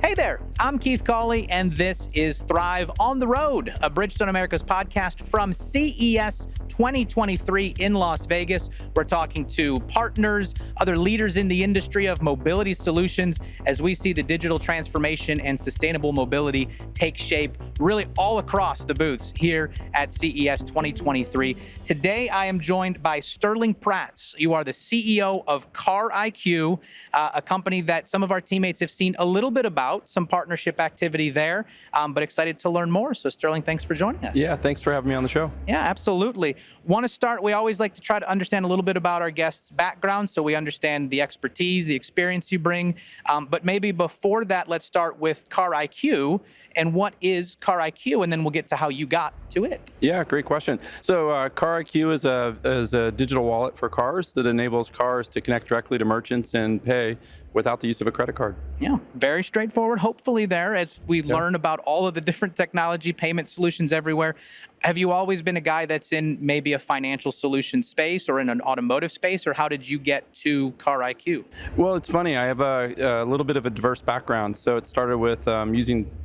Hey there, I'm Keith Cawley, and this is Thrive on the Road, a Bridgestone Americas podcast from CES 2023 in Las Vegas. We're talking to partners, other leaders in the industry of mobility solutions as we see the digital transformation and sustainable mobility take shape really all across the booths here at CES 2023. Today, I am joined by Sterling Pratz. You are the CEO of Car IQ, a company that some of our teammates have seen a little bit about, some partnership activity there, but excited to learn more. So Sterling, thanks for joining us. Yeah, thanks for having me on the show. Yeah, absolutely. Want to start, we always like to try to understand a little bit about our guests' background so we understand the expertise, the experience you bring. But maybe before that, let's start with Car IQ. And what is Car IQ? And then we'll get to how you got to it. Yeah, great question. So Car IQ is a digital wallet for cars that enables cars to connect directly to merchants and pay without the use of a credit card. Yeah, very straightforward, hopefully there, as we learn about all of the different technology, payment solutions everywhere. Have you always been a guy that's in maybe a financial solution space or in an automotive space, or how did you get to Car IQ? Well, it's funny. I have a little bit of a diverse background. So it started with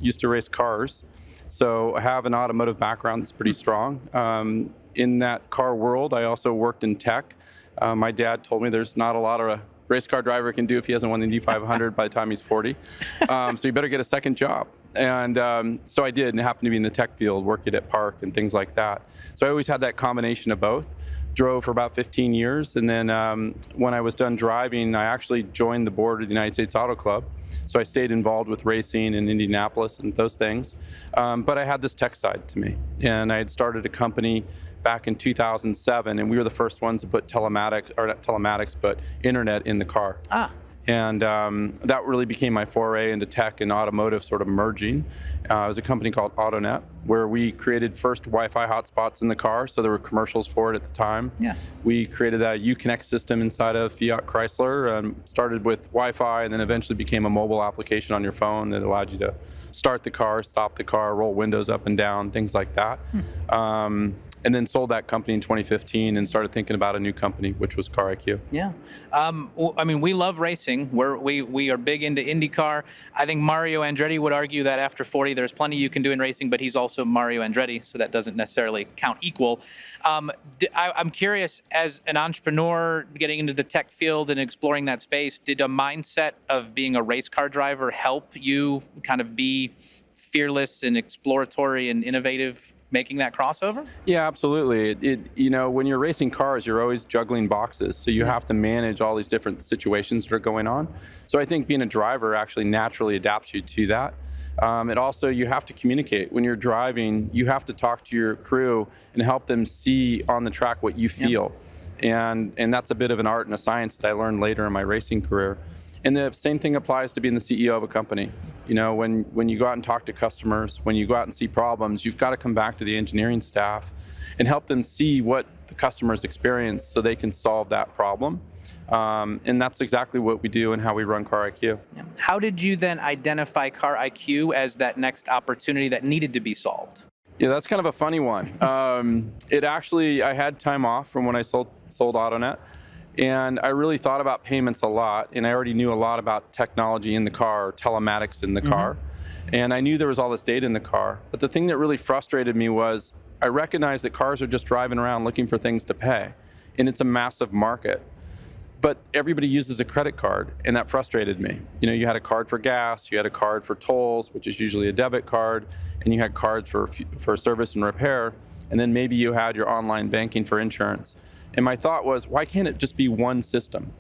used to race cars. So I have an automotive background that's pretty strong. In that car world, I also worked in tech. My dad told me there's not a lot of a race car driver can do if he hasn't won the Indy 500 by the time he's 40. So you better get a second job. And so I did, and it happened to be in the tech field, working at Park and things like that. So I always had that combination of both. Drove for about 15 years, and then when I was done driving, I actually joined the board of the United States Auto Club. So I stayed involved with racing in Indianapolis and those things. But I had this tech side to me, and I had started a company back in 2007, and we were the first ones to put telematics, or not telematics, but internet in the car. And that really became my foray into tech and automotive sort of merging. It was a company called AutoNet, where we created first Wi-Fi hotspots in the car, so there were commercials for it at the time. Yeah. We created a Uconnect system inside of Fiat Chrysler, started with Wi-Fi, and then eventually became a mobile application on your phone that allowed you to start the car, stop the car, roll windows up and down, things like that. And then sold that company in 2015 and started thinking about a new company, which was Car IQ. Yeah. I mean, we love racing. We are big into IndyCar. I think Mario Andretti would argue that after 40, there's plenty you can do in racing, but he's also Mario Andretti, so that doesn't necessarily count equal. I'm curious, as an entrepreneur getting into the tech field and exploring that space, did a mindset of being a race car driver help you kind of be fearless and exploratory and innovative making that crossover? Yeah, absolutely. When you're racing cars, you're always juggling boxes. So you have to manage all these different situations that are going on. So I think being a driver actually naturally adapts you to that. And also you have to communicate. When you're driving, you have to talk to your crew and help them see on the track what you feel. And that's a bit of an art and a science that I learned later in my racing career. And the same thing applies to being the CEO of a company. When you go out and talk to customers, when you go out and see problems, you've got to come back to the engineering staff and help them see what the customers experience so they can solve that problem. And that's exactly what we do and how we run Car IQ. Yeah. How did you then identify Car IQ as that next opportunity that needed to be solved? Yeah, that's kind of a funny one. I had time off from when I sold AutoNet. And I really thought about payments a lot, and I already knew a lot about technology in the car, telematics in the car. And I knew there was all this data in the car. But the thing that really frustrated me was I recognized that cars are just driving around looking for things to pay, and it's a massive market. But everybody uses a credit card, and that frustrated me. You had a card for gas, you had a card for tolls, which is usually a debit card, and you had cards for service and repair, and then maybe you had your online banking for insurance. And my thought was, why can't it just be one system?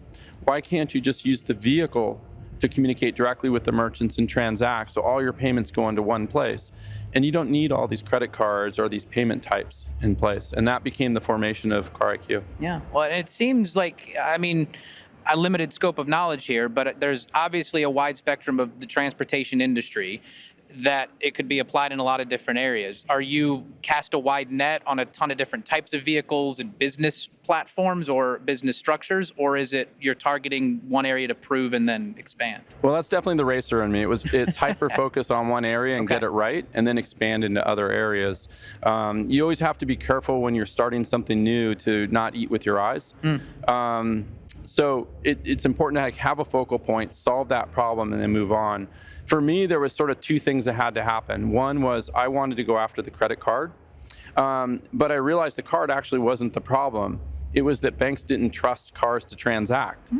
Why can't you just use the vehicle to communicate directly with the merchants and transact so all your payments go into one place? And you don't need all these credit cards or these payment types in place. And that became the formation of Car IQ. Yeah, well, it seems like, a limited scope of knowledge here, but there's obviously a wide spectrum of the transportation industry. that it could be applied in a lot of different areas. Are you cast a wide net on a ton of different types of vehicles and business platforms or business structures, or is it you're targeting one area to prove and then expand? Well, that's definitely the racer in me. It's hyper focus on one area and get it right, and then expand into other areas. You always have to be careful when you're starting something new to not eat with your eyes. So it's important to have a focal point, solve that problem, and then move on. For me, there was sort of two things that had to happen. One was I wanted to go after the credit card, but I realized the card actually wasn't the problem. It was that banks didn't trust cars to transact.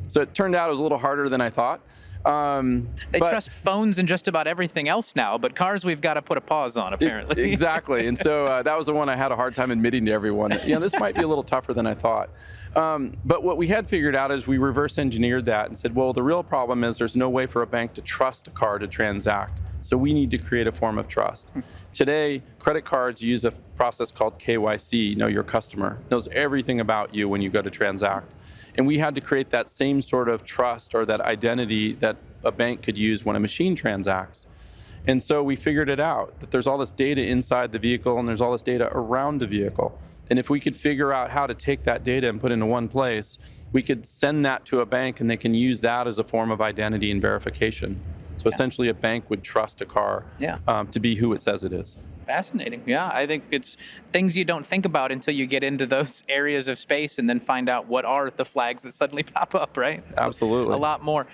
So it turned out it was a little harder than I thought. They trust phones and just about everything else now, but cars we've got to put a pause on, apparently. Exactly. And so that was the one I had a hard time admitting to everyone. This might be a little tougher than I thought. But what we had figured out is we reverse engineered that and said, well, the real problem is there's no way for a bank to trust a car to transact. So we need to create a form of trust. Today, credit cards use a process called KYC, know your customer, knows everything about you when you go to transact. And we had to create that same sort of trust or that identity that a bank could use when a machine transacts. And so we figured it out, that there's all this data inside the vehicle and there's all this data around the vehicle. And if we could figure out how to take that data and put it into one place, we could send that to a bank and they can use that as a form of identity and verification. So essentially a bank would trust a car to be who it says it is. Fascinating. Yeah, I think it's things you don't think about until you get into those areas of space and then find out what are the flags that suddenly pop up, right? It's Absolutely. A lot more.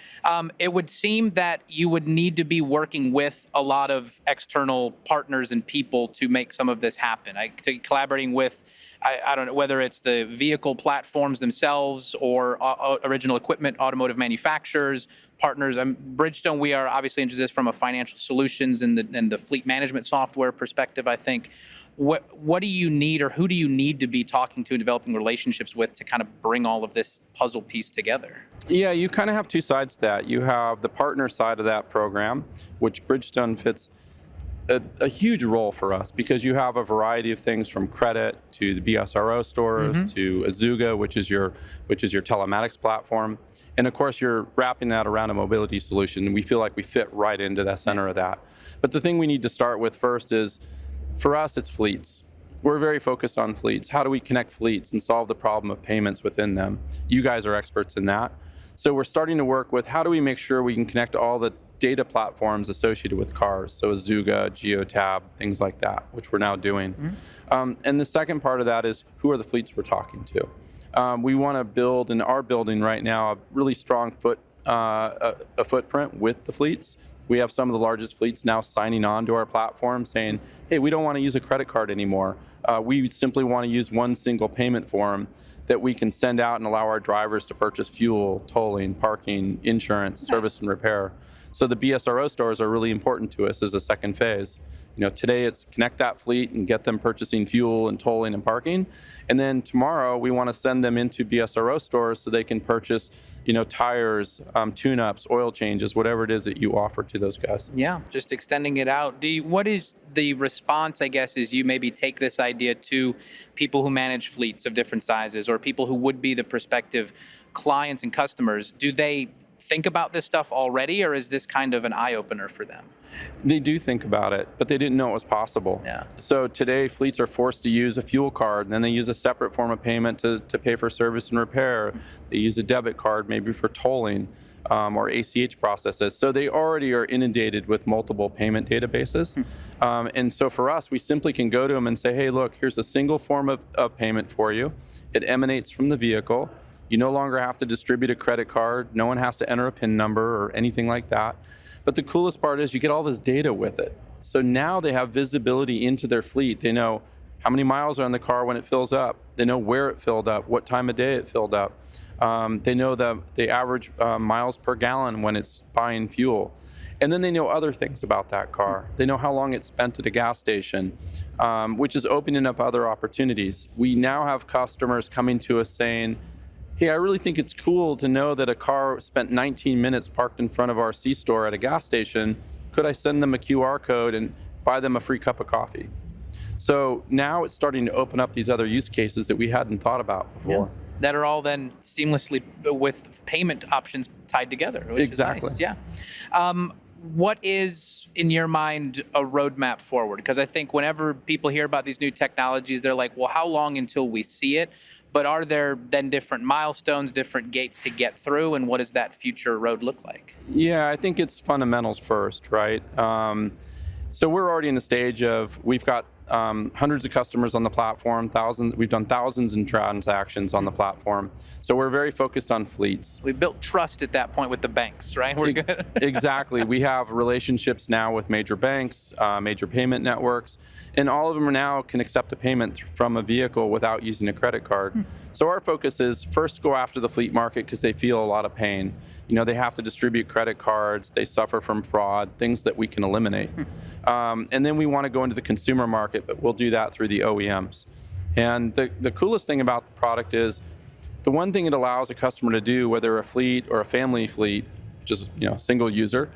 It would seem that you would need to be working with a lot of external partners and people to make some of this happen. Collaborating with, I don't know, whether it's the vehicle platforms themselves or original equipment, automotive manufacturers, partners. Bridgestone, we are obviously interested from a financial solutions and the fleet management software perspective, I think. What do you need, or who do you need to be talking to and developing relationships with to kind of bring all of this puzzle piece together? Yeah, you kind of have two sides to that. You have the partner side of that program, which Bridgestone fits a huge role for us because you have a variety of things from credit to the BSRO stores to Azuga, which is your telematics platform. And of course, you're wrapping that around a mobility solution. And we feel like we fit right into the center of that. But the thing we need to start with first is, for us, it's fleets. We're very focused on fleets. How do we connect fleets and solve the problem of payments within them? You guys are experts in that. So we're starting to work with how do we make sure we can connect all the data platforms associated with cars, so Azuga, Geotab, things like that, which we're now doing. And the second part of that is who are the fleets we're talking to? We want to build, and are building right now, a really strong footprint with the fleets. We have some of the largest fleets now signing on to our platform saying, hey, we don't want to use a credit card anymore. We simply want to use one single payment form that we can send out and allow our drivers to purchase fuel, tolling, parking, insurance, service and repair. So the BSRO stores are really important to us as a second phase. Today it's connect that fleet and get them purchasing fuel and tolling and parking. And then tomorrow we want to send them into BSRO stores so they can purchase, tires, tune-ups, oil changes, whatever it is that you offer to those guys. Yeah, just extending it out. What is the response, I guess, is you maybe take this idea to people who manage fleets of different sizes or people who would be the prospective clients and customers? Do they think about this stuff already, or is this kind of an eye-opener for them? They do think about it, but they didn't know it was possible. Yeah. So today, fleets are forced to use a fuel card, and then they use a separate form of payment to pay for service and repair. They use a debit card maybe for tolling or ACH processes. So they already are inundated with multiple payment databases. And so for us, we simply can go to them and say, hey, look, here's a single form of payment for you. It emanates from the vehicle. You no longer have to distribute a credit card. No one has to enter a PIN number or anything like that. But the coolest part is you get all this data with it. So now they have visibility into their fleet. They know how many miles are in the car when it fills up. They know where it filled up, what time of day it filled up. They know the average miles per gallon when it's buying fuel. And then they know other things about that car. They know how long it's spent at a gas station, which is opening up other opportunities. We now have customers coming to us saying, hey, I really think it's cool to know that a car spent 19 minutes parked in front of our C-store at a gas station. Could I send them a QR code and buy them a free cup of coffee? So now it's starting to open up these other use cases that we hadn't thought about before. Yeah. That are all then seamlessly with payment options tied together. Which exactly. Is nice. Yeah. what is, in your mind, a roadmap forward? Because I think whenever people hear about these new technologies, they're like, well, how long until we see it? But are there then different milestones, different gates to get through, and what does that future road look like? Yeah, I think it's fundamentals first, right? So we're already in the stage of, we've got hundreds of customers on the platform, we've done thousands in transactions on the platform. So we're very focused on fleets. We built trust at that point with the banks, right? We're good. Exactly. We have relationships now with major banks, major payment networks, and all of them now can accept a payment from a vehicle without using a credit card. So our focus is first go after the fleet market because they feel a lot of pain. You know, they have to distribute credit cards, they suffer from fraud, things that we can eliminate. And then we want to go into the consumer market, but we'll do that through the OEMs. And the coolest thing about the product is the one thing it allows a customer to do, whether a fleet or a family fleet, which is, you know, single user,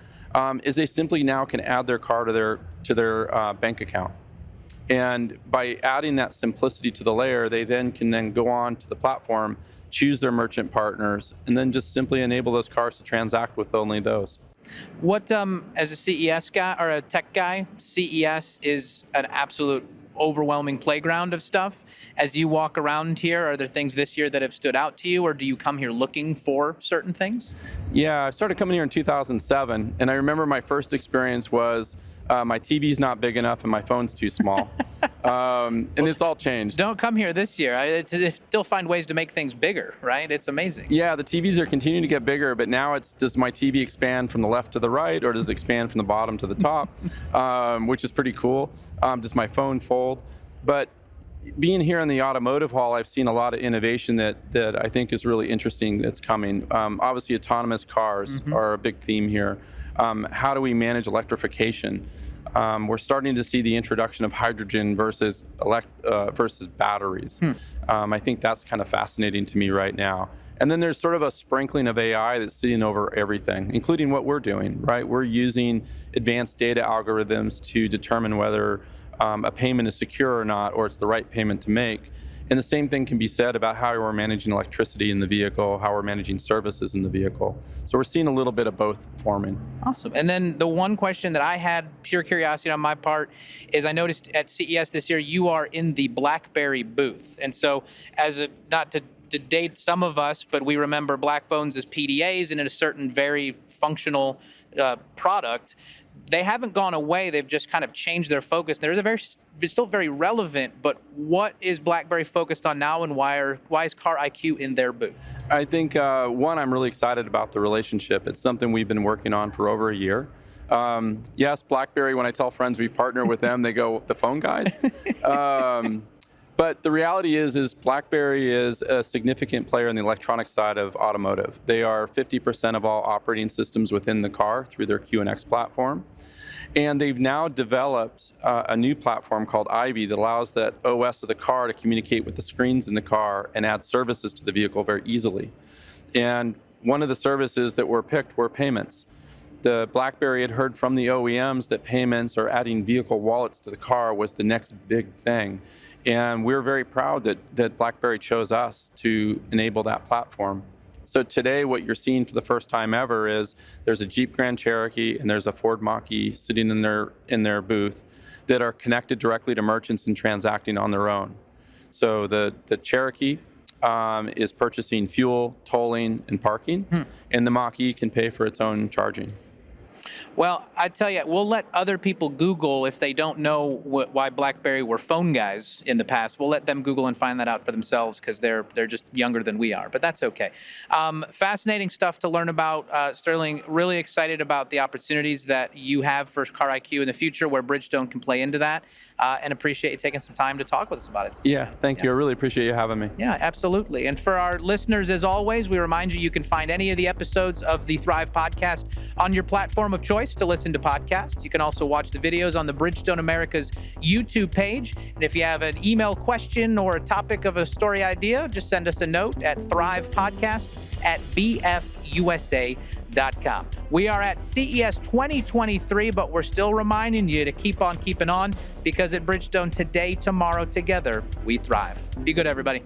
is they simply now can add their car to their bank account. And by adding that simplicity to the layer, they then can go on to the platform, choose their merchant partners, and then just simply enable those cars to transact with only those. What, as a CES guy or a tech guy, CES is an absolute overwhelming playground of stuff. As you walk around here, are there things this year that have stood out to you, or do you come here looking for certain things? Yeah, I started coming here in 2007, and I remember my first experience was my TV's not big enough and my phone's too small. And it's all changed. Don't come here this year. They still find ways to make things bigger, right? It's amazing. Yeah, the TVs are continuing to get bigger, but now it's, does my TV expand from the left to the right, or does it expand from the bottom to the top, which is pretty cool. Does my phone fold? But being here in the automotive hall, I've seen a lot of innovation that I think is really interesting that's coming. Obviously, autonomous cars are a big theme here. How do we manage electrification? We're starting to see the introduction of hydrogen versus batteries. I think that's kind of fascinating to me right now. And then there's sort of a sprinkling of AI that's sitting over everything, including what we're doing, right? We're using advanced data algorithms to determine whether a payment is secure or not, or it's the right payment to make. And the same thing can be said about how we're managing electricity in the vehicle, how we're managing services in the vehicle. So we're seeing a little bit of both forming. Awesome. And then the one question that I had, pure curiosity on my part, is I noticed at CES this year, you are in the BlackBerry booth. And so not to date some of us, but we remember black phones as PDAs and in a certain very functional product. They haven't gone away. They've just kind of changed their focus. It's still very relevant, but what is BlackBerry focused on now, and why is Car IQ in their booth? I think, one, I'm really excited about the relationship. It's something we've been working on for over a year. Yes, BlackBerry, when I tell friends we partner with them, they go, the phone guys? But the reality is BlackBerry is a significant player in the electronic side of automotive. They are 50% of all operating systems within the car through their QNX platform. And they've now developed a new platform called Ivy that allows that OS of the car to communicate with the screens in the car and add services to the vehicle very easily. And one of the services that were picked were payments. The BlackBerry had heard from the OEMs that payments or adding vehicle wallets to the car was the next big thing. And we're very proud that BlackBerry chose us to enable that platform. So today, what you're seeing for the first time ever is there's a Jeep Grand Cherokee and there's a Ford Mach-E sitting in their booth that are connected directly to merchants and transacting on their own. So the Cherokee is purchasing fuel, tolling, and parking, and the Mach-E can pay for its own charging. Well, I tell you, we'll let other people Google if they don't know why BlackBerry were phone guys in the past. We'll let them Google and find that out for themselves because they're just younger than we are, but that's okay. Fascinating stuff to learn about. Sterling, really excited about the opportunities that you have for Car IQ in the future where Bridgestone can play into that, and appreciate you taking some time to talk with us about it. Yeah, thank you. I really appreciate you having me. Yeah, absolutely. And for our listeners, as always, we remind you can find any of the episodes of the Thrive podcast on your platform of choice to listen to podcasts. You can also watch the videos on the Bridgestone America's YouTube page. And if you have an email question or a topic of a story idea, just send us a note at thrivepodcast@bfusa.com. We are at CES 2023, but we're still reminding you to keep on keeping on because at Bridgestone, today, tomorrow, together, we thrive. Be good, everybody.